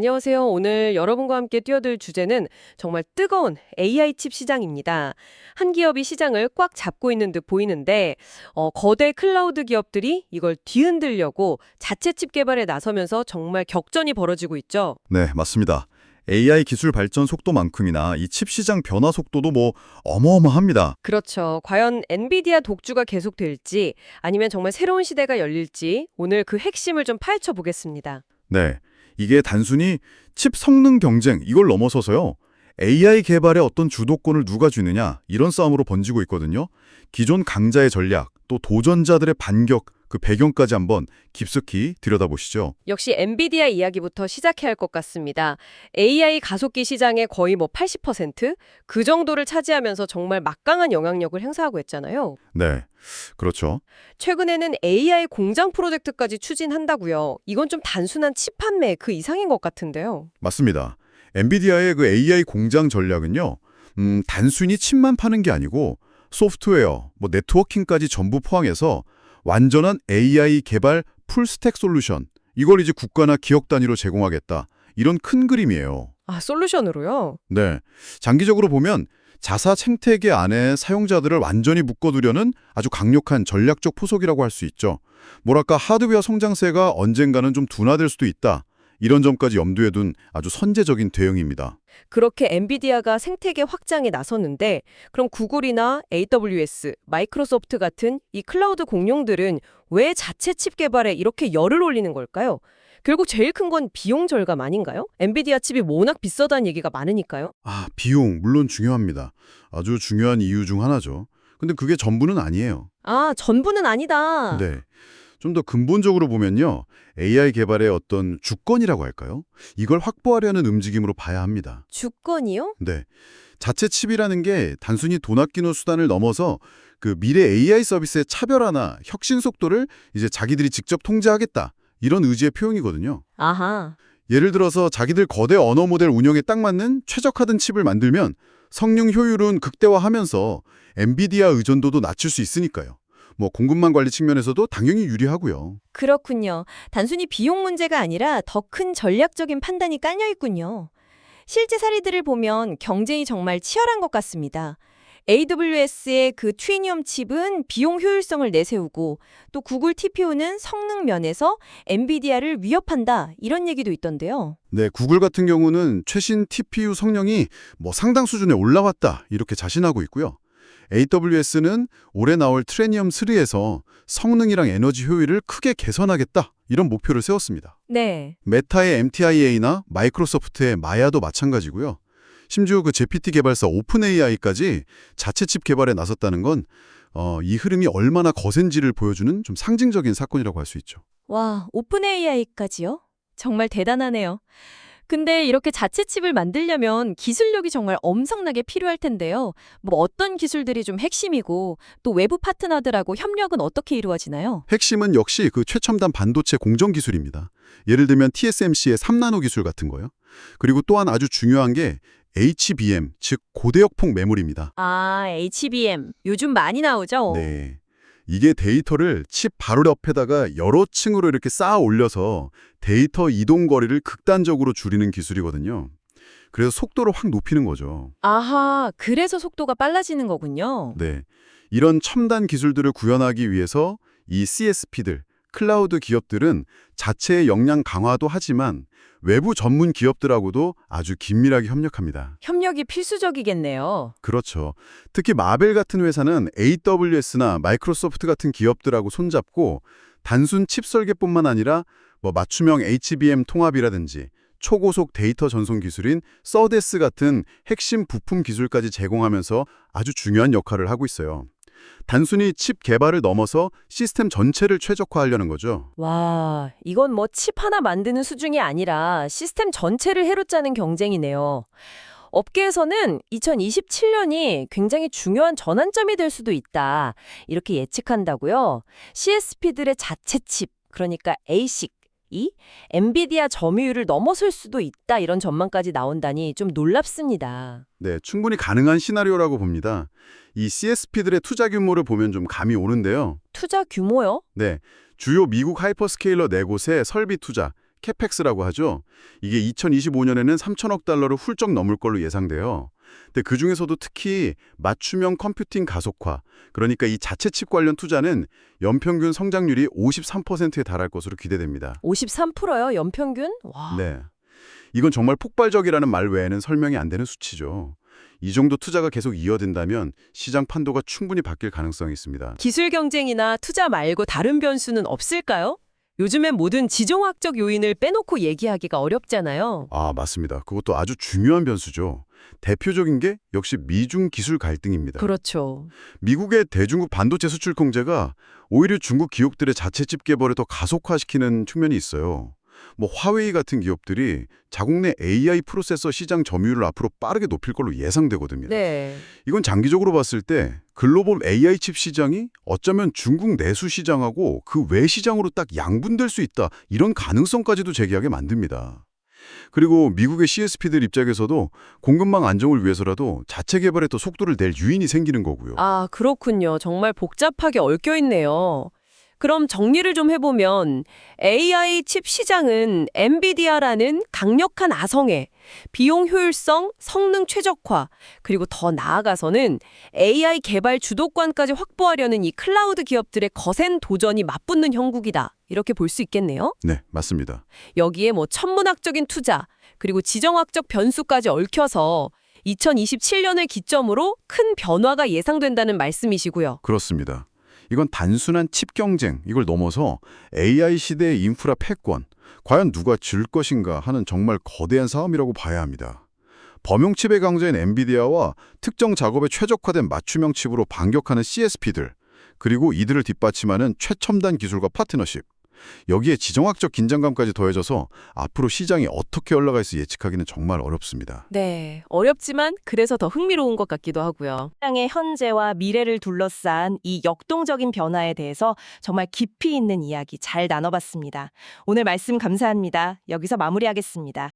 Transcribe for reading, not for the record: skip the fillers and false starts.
안녕하세요. 오늘 여러분과 함께 뛰어들 주제는 정말 뜨거운 AI 칩 시장입니다. 한 기업이 시장을 꽉 잡고 있는 듯 보이는데 거대 클라우드 기업들이 이걸 뒤흔들려고 자체 칩 개발에 나서면서 정말 격전이 벌어지고 있죠. 네, 맞습니다. AI 기술 발전 속도만큼이나 이 칩 시장 변화 속도도 어마어마합니다. 그렇죠. 과연 엔비디아 독주가 계속될지 아니면 정말 새로운 시대가 열릴지 오늘 그 핵심을 좀 파헤쳐 보겠습니다. 네, 이게 단순히 칩 성능 경쟁 이걸 넘어서서요. AI 개발에 어떤 주도권을 누가 쥐느냐 이런 싸움으로 번지고 있거든요. 기존 강자의 전략, 또 도전자들의 반격, 그 배경까지 한번 깊숙이 들여다보시죠. 역시 엔비디아 이야기부터 시작해야 할 것 같습니다. AI 가속기 시장의 거의 80%? 그 정도를 차지하면서 정말 막강한 영향력을 행사하고 있잖아요. 네, 그렇죠. 최근에는 AI 공장 프로젝트까지 추진한다고요. 이건 좀 단순한 칩 판매 그 이상인 것 같은데요. 맞습니다. 엔비디아의 그 AI 공장 전략은요. 단순히 칩만 파는 게 아니고 소프트웨어, 네트워킹까지 전부 포함해서 완전한 AI 개발 풀스택 솔루션, 이걸 이제 국가나 기업 단위로 제공하겠다. 이런 큰 그림이에요. 아, 솔루션으로요? 네, 장기적으로 보면 자사 생태계 안에 사용자들을 완전히 묶어두려는 아주 강력한 전략적 포석이라고 할 수 있죠. 뭐랄까 하드웨어 성장세가 언젠가는 좀 둔화될 수도 있다. 이런 점까지 염두에 둔 아주 선제적인 대응입니다. 그렇게 엔비디아가 생태계 확장에 나섰는데 그럼 구글이나 AWS, 마이크로소프트 같은 이 클라우드 공룡들은 왜 자체 칩 개발에 이렇게 열을 올리는 걸까요? 결국 제일 큰 건 비용 절감 아닌가요? 엔비디아 칩이 워낙 비싸다는 얘기가 많으니까요. 비용 물론 중요합니다. 아주 중요한 이유 중 하나죠. 근데 그게 전부는 아니에요. 아, 전부는 아니다. 네. 좀 더 근본적으로 보면요. AI 개발의 어떤 주권이라고 할까요? 이걸 확보하려는 움직임으로 봐야 합니다. 주권이요? 네. 자체 칩이라는 게 단순히 돈 아끼는 수단을 넘어서 그 미래 AI 서비스의 차별화나 혁신 속도를 이제 자기들이 직접 통제하겠다. 이런 의지의 표현이거든요. 아하. 예를 들어서 자기들 거대 언어 모델 운영에 딱 맞는 최적화된 칩을 만들면 성능 효율은 극대화하면서 엔비디아 의존도도 낮출 수 있으니까요. 공급망 관리 측면에서도 당연히 유리하고요. 그렇군요. 단순히 비용 문제가 아니라 더 큰 전략적인 판단이 깔려 있군요. 실제 사례들을 보면 경쟁이 정말 치열한 것 같습니다. AWS의 그 트리니엄 칩은 비용 효율성을 내세우고 또 구글 TPU는 성능 면에서 엔비디아를 위협한다 이런 얘기도 있던데요. 네, 구글 같은 경우는 최신 TPU 성능이 상당 수준에 올라왔다 이렇게 자신하고 있고요. AWS는 올해 나올 트레니엄 3에서 성능이랑 에너지 효율을 크게 개선하겠다 이런 목표를 세웠습니다. 네. 메타의 MTIA나 마이크로소프트의 마야도 마찬가지고요. 심지어 그 GPT 개발사 오픈AI까지 자체 칩 개발에 나섰다는 건 이 흐름이 얼마나 거센지를 보여주는 좀 상징적인 사건이라고 할 수 있죠. 와, 오픈 AI까지요? 정말 대단하네요. 근데 이렇게 자체 칩을 만들려면 기술력이 정말 엄청나게 필요할 텐데요. 어떤 기술들이 좀 핵심이고 또 외부 파트너들하고 협력은 어떻게 이루어지나요? 핵심은 역시 그 최첨단 반도체 공정 기술입니다. 예를 들면 TSMC의 3나노 기술 같은 거요. 그리고 또한 아주 중요한 게 HBM, 즉 고대역폭 메모리입니다. 아, HBM. 요즘 많이 나오죠? 네. 이게 데이터를 칩 바로 옆에다가 여러 층으로 이렇게 쌓아 올려서 데이터 이동 거리를 극단적으로 줄이는 기술이거든요. 그래서 속도를 확 높이는 거죠. 아하, 그래서 속도가 빨라지는 거군요. 네. 이런 첨단 기술들을 구현하기 위해서 이 CSP들, 클라우드 기업들은 자체의 역량 강화도 하지만 외부 전문 기업들하고도 아주 긴밀하게 협력합니다. 협력이 필수적이겠네요. 그렇죠. 특히 마벨 같은 회사는 AWS나 마이크로소프트 같은 기업들하고 손잡고 단순 칩 설계뿐만 아니라 맞춤형 HBM 통합이라든지 초고속 데이터 전송 기술인 서데스 같은 핵심 부품 기술까지 제공하면서 아주 중요한 역할을 하고 있어요. 단순히 칩 개발을 넘어서 시스템 전체를 최적화하려는 거죠. 와, 이건 칩 하나 만드는 수준이 아니라 시스템 전체를 해로 짜는 경쟁이네요. 업계에서는 2027년이 굉장히 중요한 전환점이 될 수도 있다. 이렇게 예측한다고요. CSP들의 자체 칩, 그러니까 ASIC이 엔비디아 점유율을 넘어설 수도 있다. 이런 전망까지 나온다니 좀 놀랍습니다. 네, 충분히 가능한 시나리오라고 봅니다. 이 CSP들의 투자 규모를 보면 좀 감이 오는데요. 투자 규모요? 네, 주요 미국 하이퍼스케일러 4곳의 설비 투자, 캐펙스라고 하죠. 이게 2025년에는 3천억 달러를 훌쩍 넘을 걸로 예상돼요. 근데 그중에서도 특히 맞춤형 컴퓨팅 가속화, 그러니까 이 자체 칩 관련 투자는 연평균 성장률이 53%에 달할 것으로 기대됩니다. 53%요? 연평균? 와. 네. 이건 정말 폭발적이라는 말 외에는 설명이 안 되는 수치죠. 이 정도 투자가 계속 이어진다면 시장 판도가 충분히 바뀔 가능성이 있습니다. 기술 경쟁이나 투자 말고 다른 변수는 없을까요? 요즘엔 모든 지정학적 요인을 빼놓고 얘기하기가 어렵잖아요. 아, 맞습니다. 그것도 아주 중요한 변수죠. 대표적인 게 역시 미중 기술 갈등입니다. 그렇죠. 미국의 대중국 반도체 수출 통제가 오히려 중국 기업들의 자체 칩 개발을 더 가속화시키는 측면이 있어요. 뭐 화웨이 같은 기업들이 자국 내 AI 프로세서 시장 점유율을 앞으로 빠르게 높일 걸로 예상되거든요. 네. 이건 장기적으로 봤을 때 글로벌 AI 칩 시장이 어쩌면 중국 내수 시장하고 그 외 시장으로 딱 양분될 수 있다. 이런 가능성까지도 제기하게 만듭니다. 그리고 미국의 CSP들 입장에서도 공급망 안정을 위해서라도 자체 개발에 더 속도를 낼 유인이 생기는 거고요. 아, 그렇군요. 정말 복잡하게 얽혀 있네요. 그럼 정리를 좀 해보면 AI 칩 시장은 엔비디아라는 강력한 아성에 비용 효율성, 성능 최적화, 그리고 더 나아가서는 AI 개발 주도권까지 확보하려는 이 클라우드 기업들의 거센 도전이 맞붙는 형국이다. 이렇게 볼 수 있겠네요. 네, 맞습니다. 여기에 뭐 천문학적인 투자, 그리고 지정학적 변수까지 얽혀서 2027년을 기점으로 큰 변화가 예상된다는 말씀이시고요. 그렇습니다. 이건 단순한 칩 경쟁, 이걸 넘어서 AI 시대의 인프라 패권, 과연 누가 질 것인가 하는 정말 거대한 싸움이라고 봐야 합니다. 범용 칩의 강자인 엔비디아와 특정 작업에 최적화된 맞춤형 칩으로 반격하는 CSP들, 그리고 이들을 뒷받침하는 최첨단 기술과 파트너십. 여기에 지정학적 긴장감까지 더해져서 앞으로 시장이 어떻게 올라갈지 예측하기는 정말 어렵습니다. 네, 어렵지만 그래서 더 흥미로운 것 같기도 하고요. 시장의 현재와 미래를 둘러싼 이 역동적인 변화에 대해서 정말 깊이 있는 이야기 잘 나눠봤습니다. 오늘 말씀 감사합니다. 여기서 마무리하겠습니다.